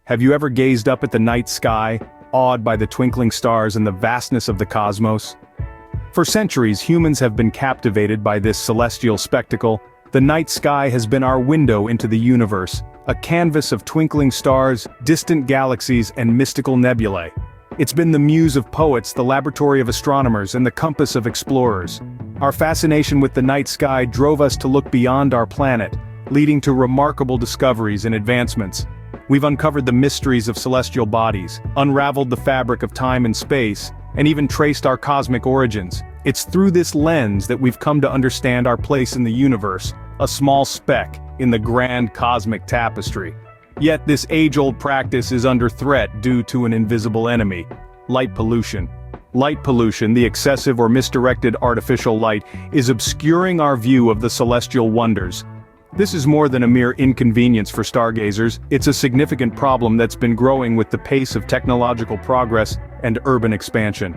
Have you ever gazed up at the night sky, awed by the twinkling stars and the vastness of the cosmos? For centuries, humans have been captivated by this celestial spectacle. The night sky has been our window into the universe, a canvas of twinkling stars, distant galaxies, and mystical nebulae. It's been the muse of poets, the laboratory of astronomers, and the compass of explorers. Our fascination with the night sky drove us to look beyond our planet, leading to remarkable discoveries and advancements. We've uncovered the mysteries of celestial bodies, unraveled the fabric of time and space, and even traced our cosmic origins. It's through this lens that we've come to understand our place in the universe, a small speck in the grand cosmic tapestry. Yet this age-old practice is under threat due to an invisible enemy: light pollution. Light pollution, the excessive or misdirected artificial light, is obscuring our view of the celestial wonders. This is more than a mere inconvenience for stargazers, it's a significant problem that's been growing with the pace of technological progress and urban expansion.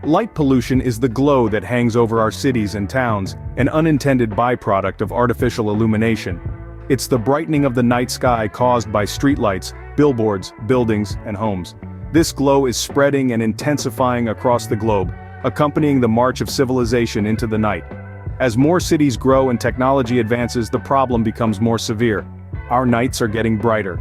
Light pollution is the glow that hangs over our cities and towns, an unintended byproduct of artificial illumination. It's the brightening of the night sky caused by streetlights, billboards, buildings, and homes. This glow is spreading and intensifying across the globe, accompanying the march of civilization into the night. As more cities grow and technology advances, the problem becomes more severe. Our nights are getting brighter.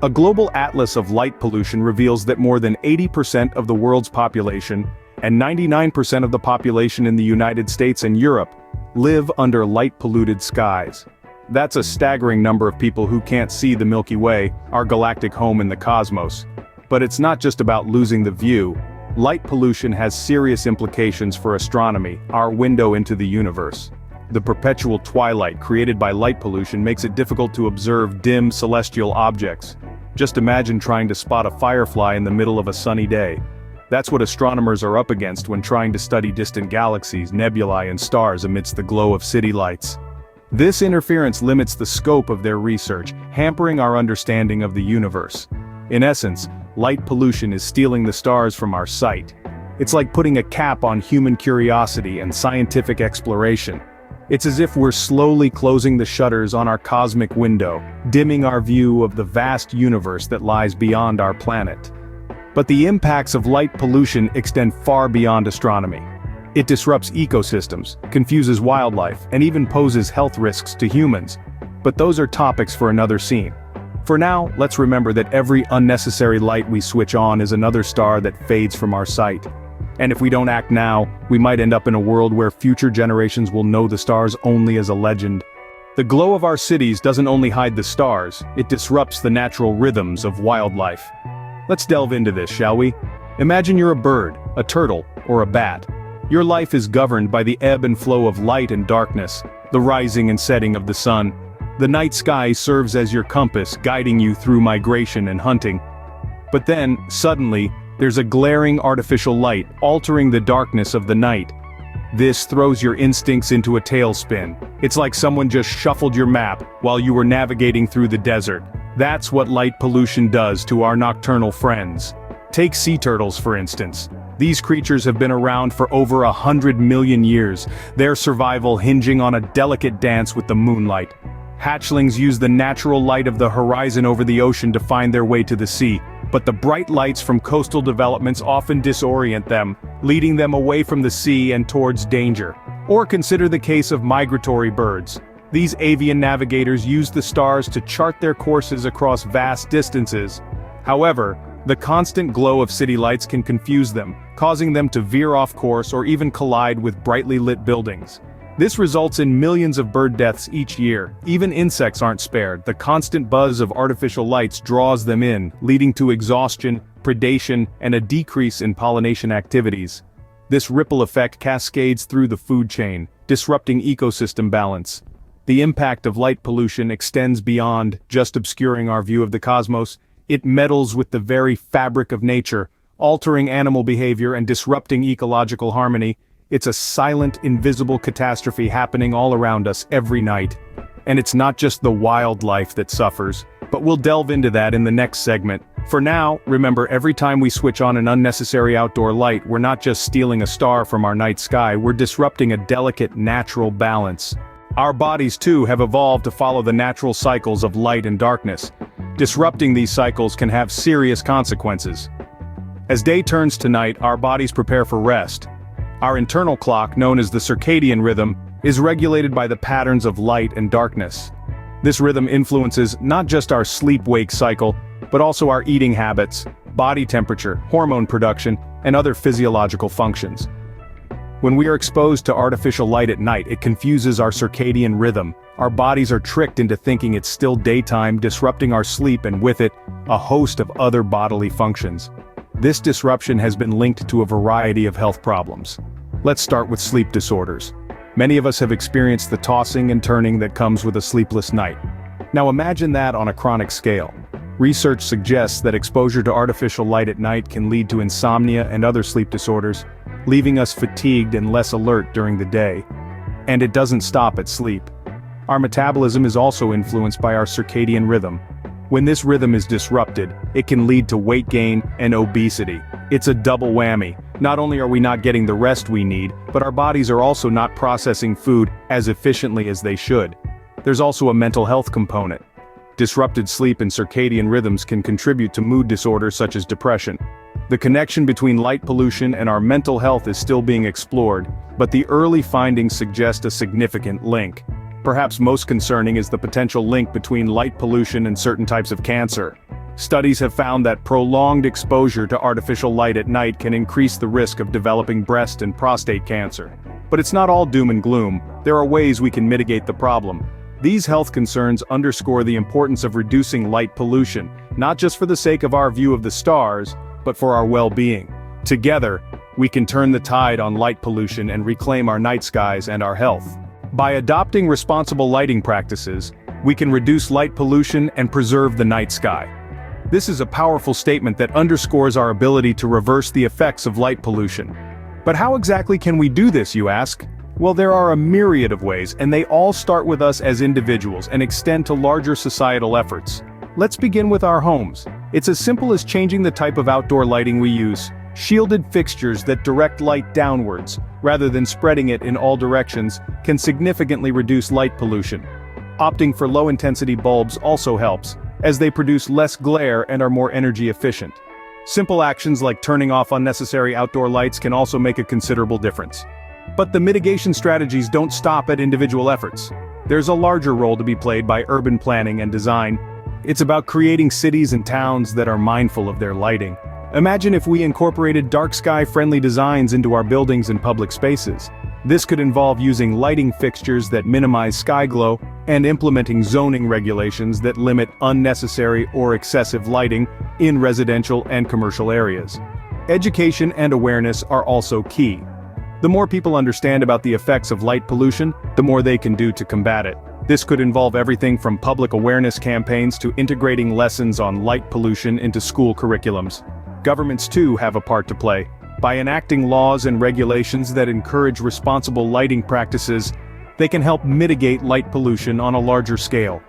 A global atlas of light pollution reveals that more than 80% of the world's population, and 99% of the population in the United States and Europe, live under light-polluted skies. That's a staggering number of people who can't see the Milky Way, our galactic home in the cosmos. But it's not just about losing the view. Light pollution has serious implications for astronomy, our window into the universe. The perpetual twilight created by light pollution makes it difficult to observe dim celestial objects. Just imagine trying to spot a firefly in the middle of a sunny day. That's what astronomers are up against when trying to study distant galaxies, nebulae, and stars amidst the glow of city lights. This interference limits the scope of their research, hampering our understanding of the universe. In essence, light pollution is stealing the stars from our sight. It's like putting a cap on human curiosity and scientific exploration. It's as if we're slowly closing the shutters on our cosmic window, dimming our view of the vast universe that lies beyond our planet. But the impacts of light pollution extend far beyond astronomy. It disrupts ecosystems, confuses wildlife, and even poses health risks to humans. But those are topics for another scene. For now, let's remember that every unnecessary light we switch on is another star that fades from our sight. And if we don't act now, we might end up in a world where future generations will know the stars only as a legend. The glow of our cities doesn't only hide the stars, it disrupts the natural rhythms of wildlife. Let's delve into this, shall we? Imagine you're a bird, a turtle, or a bat. Your life is governed by the ebb and flow of light and darkness, the rising and setting of the sun. The night sky serves as your compass, guiding you through migration and hunting. But then, suddenly, there's a glaring artificial light, altering the darkness of the night. This throws your instincts into a tailspin. It's like someone just shuffled your map while you were navigating through the desert. That's what light pollution does to our nocturnal friends. Take sea turtles, for instance. These creatures have been around for over 100 million years, their survival hinging on a delicate dance with the moonlight. Hatchlings use the natural light of the horizon over the ocean to find their way to the sea, but the bright lights from coastal developments often disorient them, leading them away from the sea and towards danger. Or consider the case of migratory birds. These avian navigators use the stars to chart their courses across vast distances. However, the constant glow of city lights can confuse them, causing them to veer off course or even collide with brightly lit buildings. This results in millions of bird deaths each year. Even insects aren't spared. The constant buzz of artificial lights draws them in, leading to exhaustion, predation, and a decrease in pollination activities. This ripple effect cascades through the food chain, disrupting ecosystem balance. The impact of light pollution extends beyond just obscuring our view of the cosmos. It meddles with the very fabric of nature, altering animal behavior and disrupting ecological harmony. It's a silent, invisible catastrophe happening all around us every night. And it's not just the wildlife that suffers, but we'll delve into that in the next segment. For now, remember, every time we switch on an unnecessary outdoor light, we're not just stealing a star from our night sky, we're disrupting a delicate, natural balance. Our bodies too have evolved to follow the natural cycles of light and darkness. Disrupting these cycles can have serious consequences. As day turns to night, our bodies prepare for rest. Our internal clock, known as the circadian rhythm, is regulated by the patterns of light and darkness. This rhythm influences not just our sleep-wake cycle, but also our eating habits, body temperature, hormone production, and other physiological functions. When we are exposed to artificial light at night, it confuses our circadian rhythm. Our bodies are tricked into thinking it's still daytime, disrupting our sleep and with it, a host of other bodily functions. This disruption has been linked to a variety of health problems. Let's start with sleep disorders. Many of us have experienced the tossing and turning that comes with a sleepless night. Now imagine that on a chronic scale. Research suggests that exposure to artificial light at night can lead to insomnia and other sleep disorders, leaving us fatigued and less alert during the day. And it doesn't stop at sleep. Our metabolism is also influenced by our circadian rhythm. When this rhythm is disrupted, it can lead to weight gain and obesity. It's a double whammy. Not only are we not getting the rest we need, but our bodies are also not processing food as efficiently as they should. There's also a mental health component. Disrupted sleep and circadian rhythms can contribute to mood disorders such as depression. The connection between light pollution and our mental health is still being explored, but the early findings suggest a significant link. Perhaps most concerning is the potential link between light pollution and certain types of cancer. Studies have found that prolonged exposure to artificial light at night can increase the risk of developing breast and prostate cancer. But it's not all doom and gloom. There are ways we can mitigate the problem. These health concerns underscore the importance of reducing light pollution, not just for the sake of our view of the stars, but for our well-being. Together, we can turn the tide on light pollution and reclaim our night skies and our health. By adopting responsible lighting practices, we can reduce light pollution and preserve the night sky. This is a powerful statement that underscores our ability to reverse the effects of light pollution. But how exactly can we do this, you ask? Well, there are a myriad of ways, and they all start with us as individuals and extend to larger societal efforts. Let's begin with our homes. It's as simple as changing the type of outdoor lighting we use. Shielded fixtures that direct light downwards, rather than spreading it in all directions, can significantly reduce light pollution. Opting for low-intensity bulbs also helps, as they produce less glare and are more energy efficient. Simple actions like turning off unnecessary outdoor lights can also make a considerable difference. But the mitigation strategies don't stop at individual efforts. There's a larger role to be played by urban planning and design. It's about creating cities and towns that are mindful of their lighting. Imagine if we incorporated dark sky-friendly designs into our buildings and public spaces. This could involve using lighting fixtures that minimize sky glow and implementing zoning regulations that limit unnecessary or excessive lighting in residential and commercial areas. Education and awareness are also key. The more people understand about the effects of light pollution, the more they can do to combat it. This could involve everything from public awareness campaigns to integrating lessons on light pollution into school curriculums. Governments too have a part to play. By enacting laws and regulations that encourage responsible lighting practices, they can help mitigate light pollution on a larger scale.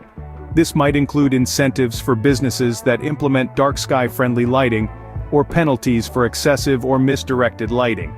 This might include incentives for businesses that implement dark sky-friendly lighting, or penalties for excessive or misdirected lighting.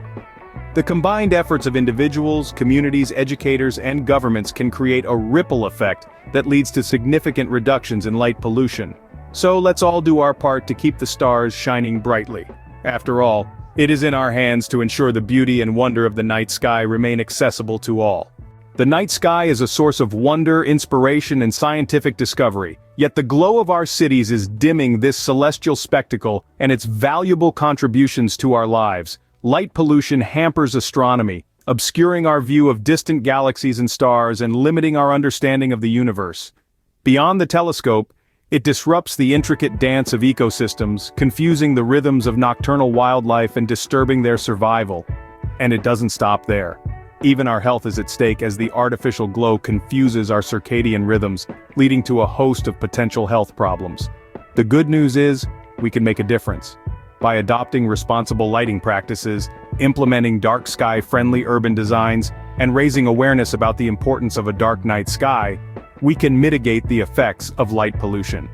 The combined efforts of individuals, communities, educators, and governments can create a ripple effect that leads to significant reductions in light pollution. So let's all do our part to keep the stars shining brightly. After all, it is in our hands to ensure the beauty and wonder of the night sky remain accessible to all. The night sky is a source of wonder, inspiration, and scientific discovery, yet the glow of our cities is dimming this celestial spectacle and its valuable contributions to our lives. Light pollution hampers astronomy, obscuring our view of distant galaxies and stars and limiting our understanding of the universe. Beyond the telescope, it disrupts the intricate dance of ecosystems, confusing the rhythms of nocturnal wildlife and disturbing their survival. And it doesn't stop there. Even our health is at stake as the artificial glow confuses our circadian rhythms, leading to a host of potential health problems. The good news is, we can make a difference. By adopting responsible lighting practices, implementing dark sky-friendly urban designs, and raising awareness about the importance of a dark night sky, we can mitigate the effects of light pollution.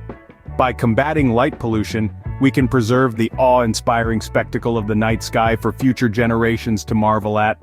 By combating light pollution, we can preserve the awe-inspiring spectacle of the night sky for future generations to marvel at.